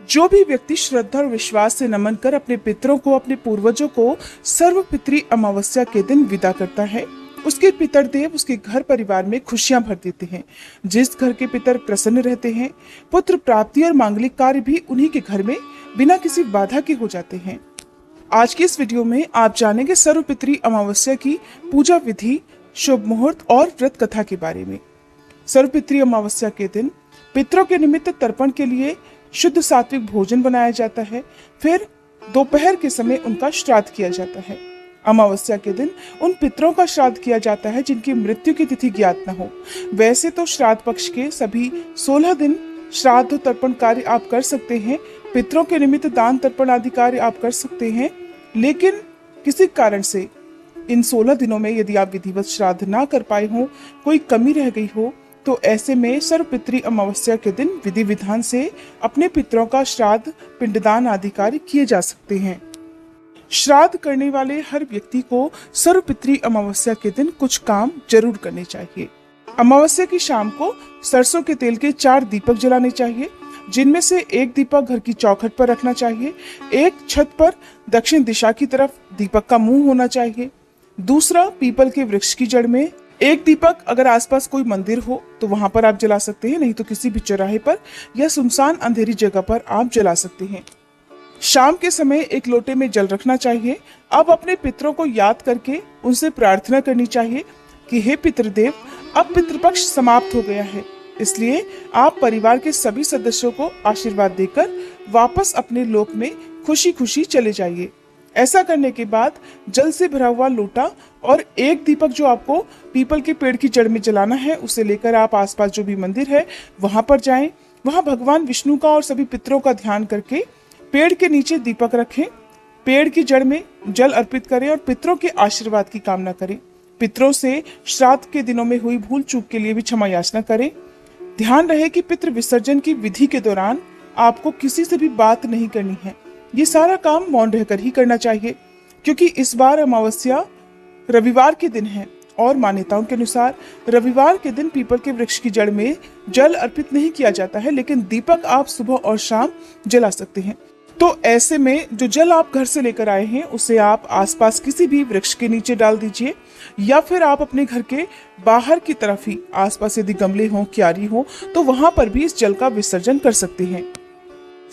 जो भी व्यक्ति श्रद्धा और विश्वास से नमन कर अपने पितरों को, अपने पूर्वजों को सर्वपितृ अमावस्या के दिन विदा करता है, उसके पितर देव उसके घर परिवार में खुशियां भर देते हैं। जिस घर के पितर प्रसन्न रहते हैं, पुत्र प्राप्ति और मांगलिक कार्य भी उन्हीं के घर में बिना किसी बाधा के हो जाते हैं। आज की इस वीडियो में आप जानेंगे सर्वपितृ अमावस्या की पूजा विधि, शुभ मुहूर्त और व्रत कथा के बारे में। सर्वपितृ अमावस्या के दिन पितरों के निमित्त तर्पण के लिए शुद्ध सात्विक भोजन बनाया जाता है। फिर दोपहर के समय उनका श्राद्ध किया जाता है। अमावस्या के दिन उन पितरों का श्राद्ध किया जाता है जिनकी मृत्यु की तिथि ज्ञात न हो। वैसे तो श्राद्ध पक्ष के सभी 16 दिन श्राद्ध तर्पण कार्य आप कर सकते हैं, पितरों के निमित्त दान तर्पण आदि कार्य आप कर सकते हैं, लेकिन किसी कारण से इन 16 दिनों में यदि आप विधिवत श्राद्ध ना कर पाए हो, कोई कमी रह गई हो, तो ऐसे में सर्वपितृ अमावस्या के दिन विधि विधान से अपने पितरों का श्राद्ध, पिंडदान आदि कार्य किए जा सकते हैं। श्राद्ध करने वाले हर व्यक्ति को सर्वपितृ अमावस्या के दिन कुछ काम जरूर करने चाहिए। अमावस्या की शाम को सरसों के तेल के 4 दीपक जलाने चाहिए, जिनमें से एक दीपक घर की चौखट पर रखना चाहिए, एक छत पर दक्षिण दिशा की तरफ दीपक का मुंह होना चाहिए, दूसरा पीपल के वृक्ष की जड़ में, एक दीपक अगर आसपास कोई मंदिर हो तो वहां पर आप जला सकते हैं, नहीं तो किसी भी चौराहे पर या सुनसान अंधेरी जगह पर आप जला सकते हैं। शाम के समय एक लोटे में जल रखना चाहिए। अब अपने पितरों को याद करके उनसे प्रार्थना करनी चाहिए कि हे पितृदेव, अब पितृपक्ष समाप्त हो गया है, इसलिए आप परिवार के सभी सदस्यों को आशीर्वाद देकर वापस अपने लोक में खुशी खुशी चले जाइए। ऐसा करने के बाद जल से भरा हुआ लोटा और एक दीपक जो आपको पीपल के पेड़ की जड़ में जलाना है, उसे लेकर आप आसपास जो भी मंदिर है वहां पर जाएं। वहां भगवान विष्णु का और सभी पितरों का ध्यान करके पेड़ के नीचे दीपक रखें, पेड़ की जड़ में जल अर्पित करें और पितरों के आशीर्वाद की कामना करें। पितरों से श्राद्ध के दिनों में हुई भूल चूक के लिए भी क्षमा याचना करें। ध्यान रहे कि पितृ विसर्जन की विधि के दौरान आपको किसी से भी बात नहीं करनी है। ये सारा काम मौन रहकर ही करना चाहिए, क्योंकि इस बार अमावस्या रविवार के दिन है और मान्यताओं के अनुसार रविवार के दिन पीपल के वृक्ष की जड़ में जल अर्पित नहीं किया जाता है, लेकिन दीपक आप सुबह और शाम जला सकते हैं। तो ऐसे में जो जल आप घर से लेकर आए हैं उसे आप आसपास किसी भी वृक्ष के नीचे डाल दीजिए, या फिर आप अपने घर के बाहर की तरफ ही आसपास यदि गमले हों, क्यारी हो, तो वहां पर भी इस जल का विसर्जन कर सकते हैं।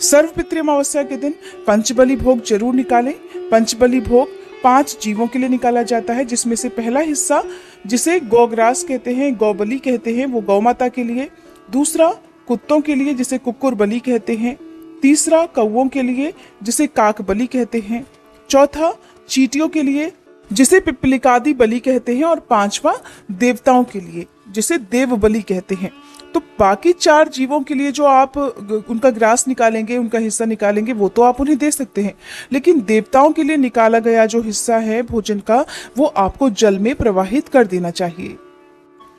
सर्वपितृ अमावस्या के दिन पंचबली भोग जरूर निकालें। पंचबली भोग 5 जीवों के लिए निकाला जाता है, जिसमें से पहला हिस्सा जिसे गौग्रास कहते हैं, गौबली कहते हैं, वो गौ माता के लिए, दूसरा कुत्तों के लिए जिसे कुक्कुर बलि कहते हैं, तीसरा कौवों के लिए जिसे काक बलि कहते हैं, चौथा चींटियों के लिए जिसे पिपलिकादि बलि कहते हैं, और 5वां देवताओं के लिए जिसे देव बलि कहते हैं। तो बाकी 4 जीवों के लिए जो आप उनका ग्रास निकालेंगे, उनका हिस्सा निकालेंगे, वो तो आप उन्हें दे सकते हैं, लेकिन देवताओं के लिए निकाला गया जो हिस्सा है भोजन का, वो आपको जल में प्रवाहित कर देना चाहिए।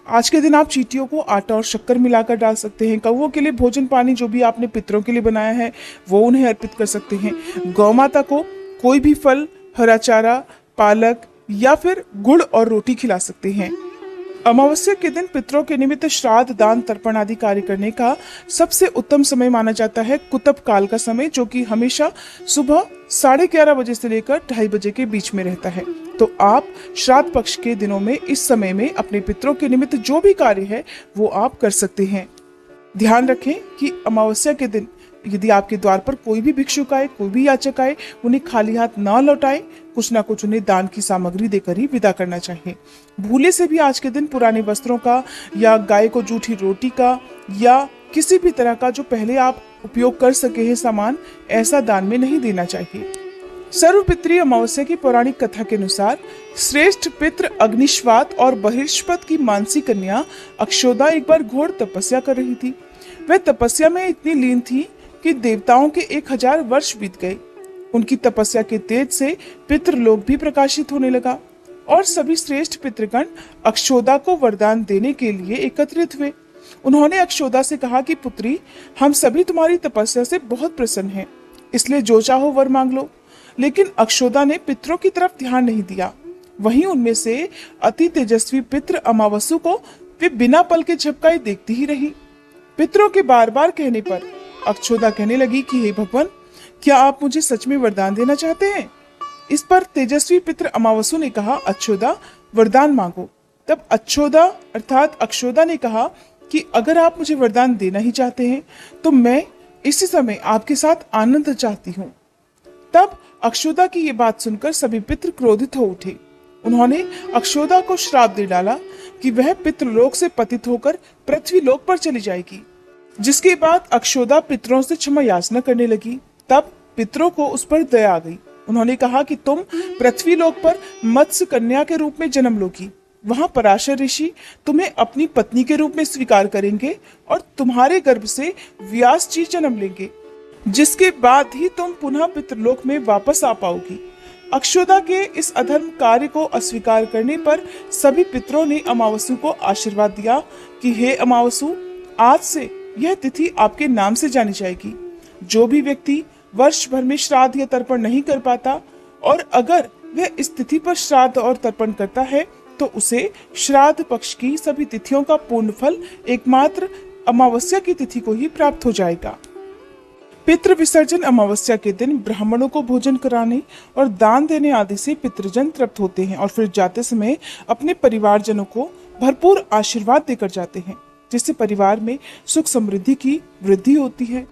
आज के दिन आप चींटियों को आटा और शक्कर मिलाकर डाल सकते हैं। कौवों के लिए भोजन पानी जो भी आपने पितरों के लिए बनाया है वो उन्हें अर्पित कर सकते हैं। गौ माता को कोई भी फल, हरा चारा, पालक या फिर गुड़ और रोटी खिला सकते हैं। अमावस्या के दिन पितरों के निमित्त श्राद्ध, दान, तर्पण आदि कार्य करने का सबसे उत्तम समय माना जाता है कुतप काल का समय, जो कि हमेशा सुबह 11:30 बजे से लेकर 2:30 बजे के बीच में रहता है। तो आप श्राद्ध पक्ष के दिनों में इस समय में अपने पितरों के निमित्त जो भी कार्य है वो आप कर सकते हैं। ध्यान रखें कि अमावस्या के दिन यदि आपके द्वार पर कोई भी भिक्षुक आए, कोई भी याचक आए, उन्हें खाली हाथ न लौटाएं, कुछ ना कुछ उन्हें दान की सामग्री देकर ही विदा करना चाहिए। भूले से भी आज के दिन पुराने वस्त्रों का या गाय को जूठी रोटी का या किसी भी तरह का जो पहले आप उपयोग कर सके हैं सामान, ऐसा दान में नहीं देना चाहिए। सर्वपितृ अमावस्या की पौराणिक कथा के अनुसार श्रेष्ठ पितृ अग्निश्वात और बहिष्पत की मानसी कन्या अक्षोदा एक बार घोर तपस्या कर रही थी। वह तपस्या में इतनी लीन थी कि देवताओं के 1000 वर्ष बीत गए। उनकी तपस्या के तेज से पितृलोक भी प्रकाशित होने लगा और सभी श्रेष्ठ पितृगण अक्षोदा को वरदान देने के लिए एकत्रित हुए। उन्होंने अक्षोदा से कहा कि पुत्री, हम सभी तुम्हारी तपस्या से बहुत प्रसन्न हैं, इसलिए जो चाहो वर मांग लो। लेकिन अक्षोदा ने पितरों की तरफ ध्यान नहीं दिया। वहीं उनमें से अति तेजस्वी पितृ अमावस्या को वे बिना पल के झपकाए देखती ही रही। पितरों के बार बार कहने पर अक्षोदा कहने लगी कि हे भगवान, क्या आप मुझे सच में वरदान देना चाहते हैं? इस पर तेजस्वी पितृ अमावसु ने कहा, अक्षोदा वरदान मांगो। तब अक्षोदा अर्थात अक्षोदा ने कहा कि अगर आप मुझे वरदान देना ही चाहते हैं तो मैं इसी समय आपके साथ आनंद चाहती हूँ। तब अक्षोदा की ये बात सुनकर सभी पितृ क्रोधित हो उठे। उन्होंने अक्षोदा को श्राप दे डाला कि वह पितृलोक से पतित होकर पृथ्वी लोक पर चली जाएगी। जिसके बाद अक्षोदा पितरों से क्षमा याचना करने लगी। तब पितरों को उस पर दया आ गई। उन्होंने कहा कि तुम पृथ्वी लोक पर मत्स्य कन्या के रूप में जन्म लोगी। वहां पराशर ऋषि तुम्हें अपनी पत्नी के रूप में स्वीकार करेंगे और तुम्हारे गर्भ से व्यास जी जन्म लेंगे, जिसके बाद ही तुम पुनः पितृलोक में वापस आ पाओगी। अक्षोदा के इस अधर्म कार्य को अस्वीकार करने पर सभी पितरों ने अमावसु को आशीर्वाद दिया कि हे अमावसु, आज से यह तिथि आपके नाम से जानी जाएगी। जो भी व्यक्ति वर्ष भर में श्राद्ध या तर्पण नहीं कर पाता और अगर वह इस तिथि पर श्राद्ध और तर्पण करता है तो उसे श्राद्ध पक्ष की सभी तिथियों का पूर्ण फल एकमात्र अमावस्या की तिथि को ही प्राप्त हो जाएगा। पितृ विसर्जन अमावस्या के दिन ब्राह्मणों को भोजन कराने और दान देने आदि से पितृजन तृप्त होते हैं और फिर जाते समय अपने परिवारजनों को भरपूर आशीर्वाद देकर जाते हैं, जिससे परिवार में सुख समृद्धि की वृद्धि होती है।